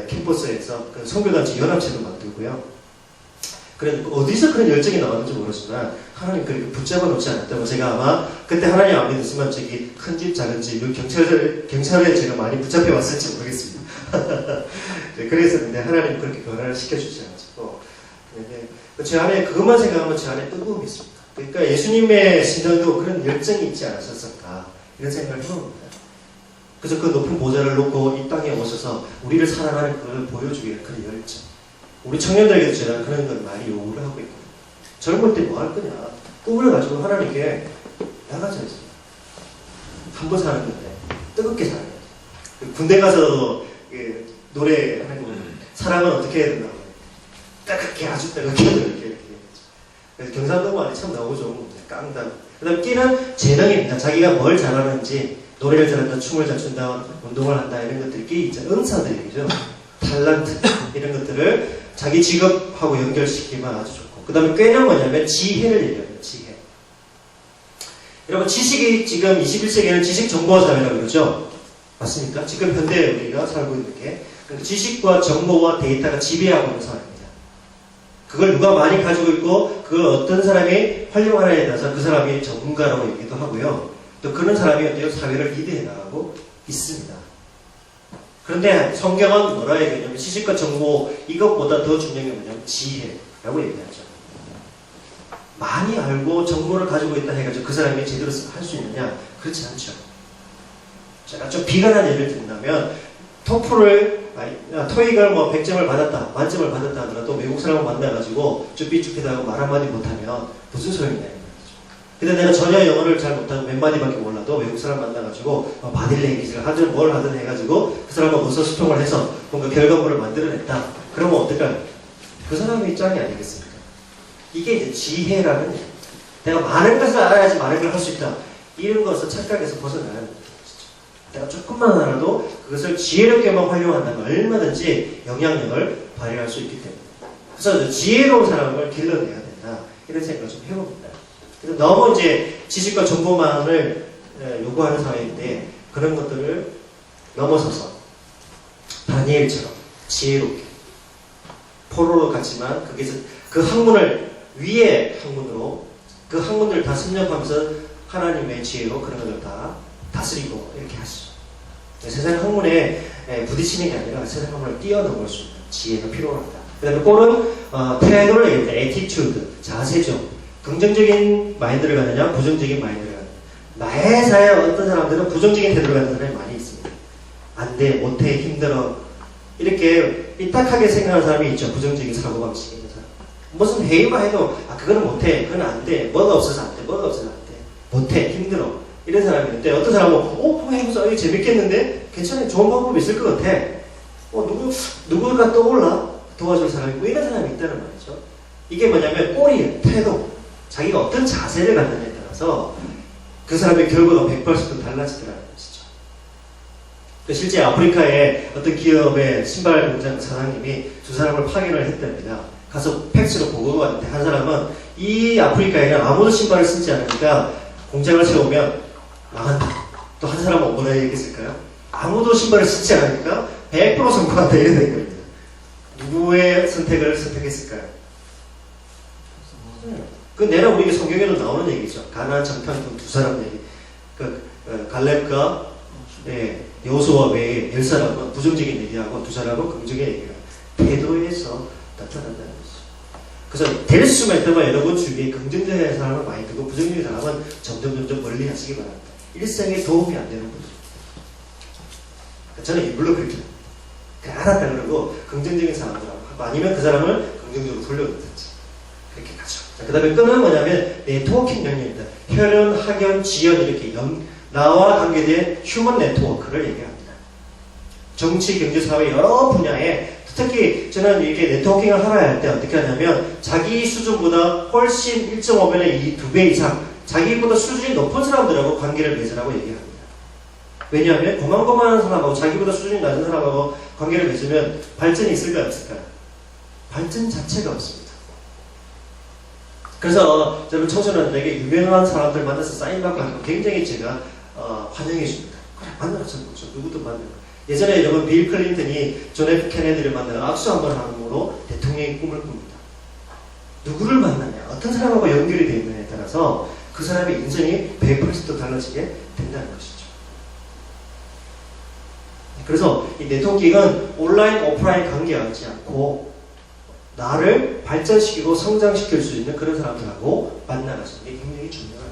캠퍼스에서 그 성교단체 연합체도 만들고요. 그래, 어디서 그런 열정이 나왔는지 모르지만, 하나님 그렇게 붙잡아 놓지 않았다고 제가 아마, 그때 하나님 안 믿었지만, 저기, 큰 집, 작은 집, 여기 경찰에 제가 많이 붙잡혀 왔을지 모르겠습니다. 그랬었는데, 하나님 그렇게 변화를 시켜주지 않았고, 제 안에, 그것만 생각하면 제 안에 뜨거움이 있습니다. 그러니까 예수님의 신앙도 그런 열정이 있지 않았었을까, 이런 생각을 해봅니다. 그래서 그 높은 보좌를 놓고 이 땅에 오셔서 우리를 사랑하는 그걸 보여주기 위한 그런 열정. 우리 청년들에게도 제가 그런 걸 많이 요구를 하고 있거든요. 젊을 때 뭐 할 거냐? 꿈을 가지고 하나님께 나가셔야지. 한 번 사는 건데, 뜨겁게 살아야지. 군대 가서도 노래 하는 거 보면, 사랑은 어떻게 해야 된다고. 뜨겁게, 아주 뜨겁게, 이렇게. 그래서 경상도 말이 참 나오고 좋은 겁니다. 깡다. 그 다음 끼는 재능입니다. 자기가 뭘 잘하는지, 노래를 잘한다, 춤을 잘 춘다, 운동을 한다, 이런 것들이 끼 있죠. 은사들이죠. 탤런트, 이런 것들을 자기 직업하고 연결시키면 아주 좋고. 그 다음에 꾀는 뭐냐면 지혜를 얘기합니다. 지혜. 여러분, 지식이 지금 21세기에는 지식 정보화 사회라고 그러죠? 맞습니까? 지금 현대에 우리가 살고 있는 게. 지식과 정보와 데이터가 지배하고 있는 사회입니다. 그걸 누가 많이 가지고 있고, 그걸 어떤 사람이 활용하느냐에 따라서 그 사람이 전문가라고 얘기도 하고요. 또 그런 사람이 어때요? 사회를 리드해 나가고 있습니다. 그런데 성경은 뭐라 얘기하냐면 지식과 정보 이것보다 더 중요한 게 뭐냐면 지혜라고 얘기하죠. 많이 알고 정보를 가지고 있다 해가지고 그 사람이 제대로 할 수 있느냐? 그렇지 않죠. 제가 좀 비관한 예를 든다면 토익을 뭐 100점을 받았다, 만점을 받았다 하더라도 외국 사람을 만나가지고 쭈삐쭈삐하고 말 한마디 못하면 무슨 소용이냐. 근데 내가 전혀 영어를 잘 못하고 몇 마디밖에 몰라도 외국 사람 만나가지고 바디랭귀지를 하든 뭘 하든 해가지고 그 사람하고 의사소통을 해서 뭔가 결과물을 만들어냈다. 그러면 어떨까요? 그 사람이 짱이 아니겠습니까? 이게 이제 지혜라는 얘기입니다. 내가 많은 것을 알아야지 많은 걸 할 수 있다. 이런 것을 착각에서 벗어나는 것이죠. 내가 조금만 알아도 그것을 지혜롭게만 활용한다면 얼마든지 영향력을 발휘할 수 있기 때문에. 그래서 지혜로운 사람을 길러내야 된다. 이런 생각을 좀 해봅니다. 그래서 너무 이제 지식과 정보만을 요구하는 사회인데 그런 것들을 넘어서서 다니엘처럼 지혜롭게 포로로 갔지만 그 학문을 위에 학문으로 그 학문들을 다 섭렵하면서 하나님의 지혜로 그런 것을 다 다스리고 이렇게 하시죠. 세상 학문에 부딪히는 게 아니라 세상 학문을 뛰어넘을 수 있는 지혜가 필요하다. 그 다음에 꼴은 태도를 얘기합니다. 에티튜드, 자세죠. 긍정적인 마인드를 갖느냐, 부정적인 마인드를 갖느냐. 나의 사회에 어떤 사람들은 부정적인 태도를 갖는 사람이 많이 있습니다. 안 돼, 못해, 힘들어. 이렇게 삐딱하게 생각하는 사람이 있죠. 부정적인 사고방식이 있는 사람. 무슨 회의만 해도, 그거는 못해, 그건 안 돼, 뭐가 없어서 안 돼, 뭐가 없어서 안 돼. 못해, 힘들어. 이런 사람이 있는데, 어떤 사람은, 해보자, 이거 재밌겠는데? 괜찮아, 좋은 방법이 있을 것 같아. 누구가 떠올라? 도와줄 사람이 있고, 이런 사람이 있다는 말이죠. 이게 뭐냐면, 꼴이에요, 태도. 자기가 어떤 자세를 갖느냐에 따라서 그 사람의 결과가 100% 달라지더라는 것이죠. 실제 아프리카의 어떤 기업의 신발 공장 사장님이 두 사람을 파견을 했답니다. 가서 팩스로 보고가 왔는데 한 사람은 이 아프리카에는 아무도 신발을 신지 않으니까 공장을 세우면 망한다. 또 한 사람은 뭐라 얘기했을까요? 아무도 신발을 신지 않으니까 100% 성공한다. 이런 겁니다. 누구의 선택을 선택했을까요? 그 내가 우리가 성경에도 나오는 얘기죠. 가나안 정탐꾼 두 사람 얘기. 갈렙과 여호수아 외에 10사람은 부정적인 얘기하고 두 사람은 긍정의 얘기가 태도에서 나타난다는 거죠. 그래서 될 수만 있다면 여러분 주위에 긍정적인 사람을 많이 두고 부정적인 사람은 점점 멀리 하시기 바랍니다. 일생에 도움이 안 되는 분들. 저는 일부러 그렇게 알았다 그러고 긍정적인 사람들하고 아니면 그 사람을 긍정적으로 돌려놓든지 이렇게 가죠. 그 다음에 끈은 뭐냐면 네트워킹 영역입니다. 혈연, 학연, 지연 이렇게 나와 관계된 휴먼 네트워크를 얘기합니다. 정치, 경제, 사회 여러 분야에 특히 저는 이렇게 네트워킹을 하라 할 때 어떻게 하냐면 자기 수준보다 훨씬 1.5배나 2배 이상 자기보다 수준이 높은 사람들하고 관계를 맺으라고 얘기합니다. 왜냐하면 고만고만한 사람하고 자기보다 수준이 낮은 사람하고 관계를 맺으면 발전이 있을까요? 없을까요? 발전 자체가 없습니다. 그래서 저는 청소년들에게 유명한 사람들 만나서 사인받고 하는 거 굉장히 제가 환영해 줍니다. 그래, 만나서 저 누구도 만나요. 예전에 여러분 빌 클린턴이 존 F 케네디를 만나서 악수 한번 함으로 대통령의 꿈을 꿉니다. 누구를 만나냐, 어떤 사람하고 연결이 되어 있느냐에 따라서 그 사람의 인생이 180도 달라지게 된다는 것이죠. 그래서 이 네트워킹은 온라인, 오프라인 관계하지 않고 나를 발전시키고 성장시킬 수 있는 그런 사람들하고 만나가시는 게 굉장히 중요하다.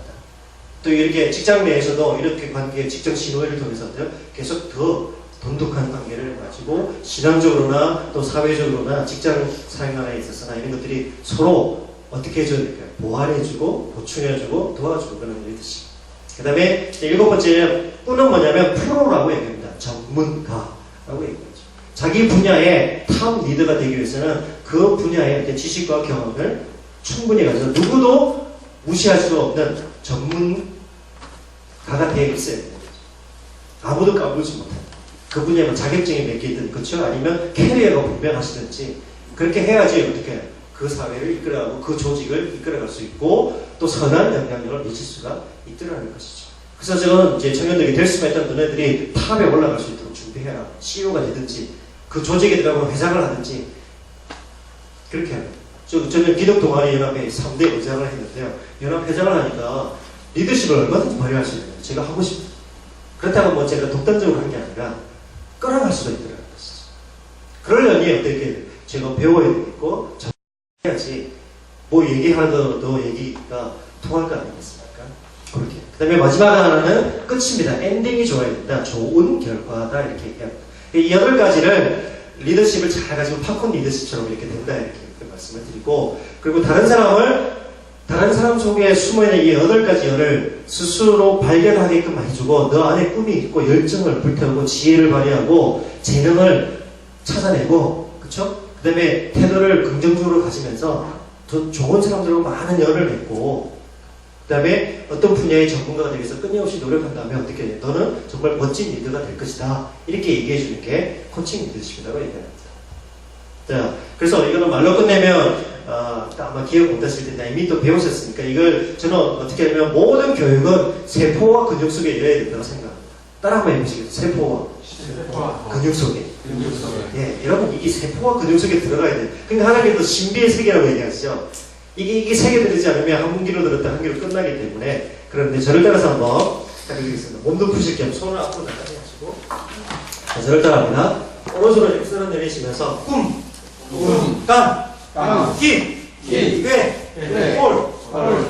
또 이렇게 직장 내에서도 이렇게 관계, 직장 신호를 통해서 계속 더 돈독한 관계를 가지고 신앙적으로나 또 사회적으로나 직장 생활에 있어서나 이런 것들이 서로 어떻게 해줘야 될까요? 보완해주고 보충해주고 도와주고 그런 일이듯이. 그 다음에 7번째 Q는 뭐냐면 프로라고 얘기합니다. 전문가라고 얘기하죠. 자기 분야의 탑 리더가 되기 위해서는 그 분야의 지식과 경험을 충분히 가져서 누구도 무시할 수 없는 전문가가 되어 있어야 됩니다. 아무도 까불지 못해. 그 분야에 자격증이 몇 개 있든, 그렇죠? 아니면 캐리어가 분명하시든지, 그렇게 해야지 어떻게 그 사회를 이끌어가고 그 조직을 이끌어갈 수 있고, 또 선한 영향력을 미칠 수가 있더라는 것이죠. 그래서 저는 이제 청년들이 될 수만 있다는 너네들이 탑에 올라갈 수 있도록 준비해라. CEO가 되든지, 그 조직에 들어가면 회장을 하든지, 그렇게 합니다. 저는 기독동아리연합회 3대 의장을 했는데요. 연합회장을 하니까 리더십을 얼마든지 발휘할 수 있는 거예요. 제가 하고 싶어요. 그렇다고 뭐 제가 독단적으로 한 게 아니라 끌어갈 수가 있더라고요. 그러려니 어떻게 제가 배워야 되겠고 해야지 뭐 얘기하더라도 얘기가 통할 거 아니겠습니까? 그렇게. 그 다음에 마지막 하나는 끝입니다. 엔딩이 좋아야 된다. 좋은 결과다. 이렇게 얘기합니다. 이 8가지를 리더십을 잘 가지고 팝콘 리더십처럼 이렇게 된다. 이렇게 말씀을 드리고, 그리고 다른 사람 속에 숨어있는 이 8가지 열을 스스로 발견하게끔 해주고, 너 안에 꿈이 있고 열정을 불태우고 지혜를 발휘하고 재능을 찾아내고, 그쵸? 그 다음에 태도를 긍정적으로 가지면서 더 좋은 사람들하고 많은 열을 맺고, 그 다음에 어떤 분야의 전문가가 되기 위해서 끊임없이 노력한다면 어떻게 해? 너는 정말 멋진 리더가 될 것이다. 이렇게 얘기해 주는 게 코칭 리더십이라고 얘기합니다. 자, 그래서 이거는 말로 끝내면 아마 기억 못하실 텐데 이미 또 배우셨으니까 이걸 저는 어떻게 하냐면 모든 교육은 세포와 근육 속에 이뤄야 된다고 생각합니다. 따라 한번 해보시겠어요? 세포와 근육 속에. 예, 여러분 이 세포와 근육 속에 들어가야 돼요. 그러니까 하나님께서 신비의 세계라고 얘기하시죠. 이게 세계 들리지 않으면 한 귀로 들었다 한 귀로 끝나기 때문에. 그런데 저를 따라서 한번 해보겠습니다. 몸도 푸실 겸 손을 앞으로 나가게 하시고, 자, 저를 따라합니다. 오른손을 이렇게 쓸어 내리시면서 기, 회, 꼴,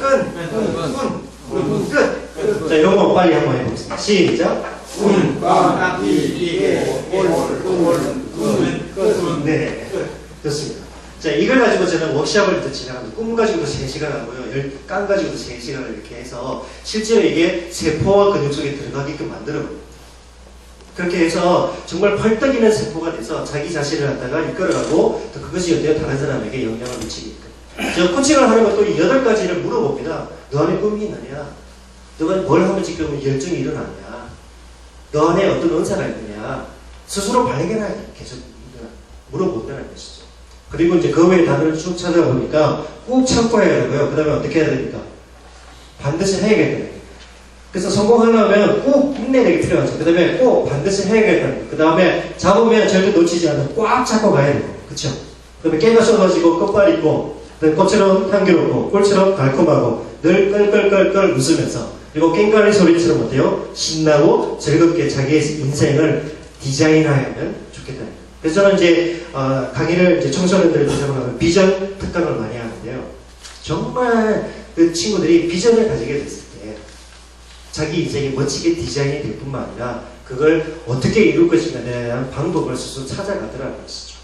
끝. 자, 이런 거 빨리 한번 해보겠습니다. 시작. 네, 좋습니다. 자, 이걸 가지고 저는 워크숍을 또 진행합니다. 꿈 가지고도 3시간 하고요. 깡 가지고도 3시간을 이렇게 해서 실제로 이게 세포와 근육 속에 들어가게끔 만들어요. 그렇게 해서 정말 펄떡이는 세포가 돼서 자기 자신을 갖다가 이끌어가고 또 그것이 어때요? 다른 사람에게 영향을 미치게끔. 저 코칭을 하는 것도 이 8가지를 물어봅니다. 너 안에 꿈이 있느냐? 너가 뭘 하면 지금 열정이 일어나냐? 너 안에 어떤 은사가 있느냐? 스스로 발견하게 계속 물어본다는 것이죠. 그리고 이제 그 외의 단어를 쭉 찾아보니까 꾹 참고 해야 되고요. 그 다음에 어떻게 해야 됩니까? 반드시 해야겠다. 그래서 성공하려면 꼭 인내력이 필요하죠. 그 다음에 꼭 반드시 해야겠다는 거. 그 다음에 잡으면 절대 놓치지 않고 꽉 잡고 가야 되고. 그쵸? 그 다음에 깨가 쏟아지고 끝발 있고, 그 다음에 꽃처럼 향기롭고, 꿀처럼 달콤하고, 늘 끌끌끌끌 웃으면서, 그리고 깽가리 소리처럼 어때요? 신나고 즐겁게 자기의 인생을 디자인하면 좋겠다는 거예요. 그래서 저는 이제, 강의를 이제 청소년들을 대상으로 하면 비전 특강을 많이 하는데요. 정말 그 친구들이 비전을 가지게 됐을 때, 자기 인생이 멋지게 디자인이 될 뿐만 아니라 그걸 어떻게 이룰 것인가에 대한 방법을 스스로 찾아가더라는 것이죠.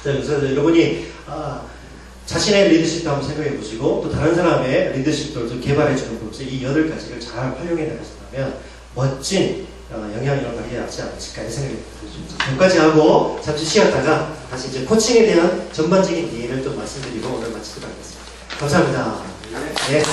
자, 그래서 여러분이 자신의 리더십도 한번 생각해 보시고 또 다른 사람의 리더십도 좀 개발해 주는 것으로 이 8가지를 잘 활용해 나가신다면 멋진 영향력을 발휘하지 않으실까 이런 생각이 듭니다. 여기까지 하고 잠시 쉬었다가 다시 이제 코칭에 대한 전반적인 이해를 좀 말씀드리고 오늘 마치도록 하겠습니다. 감사합니다. 네.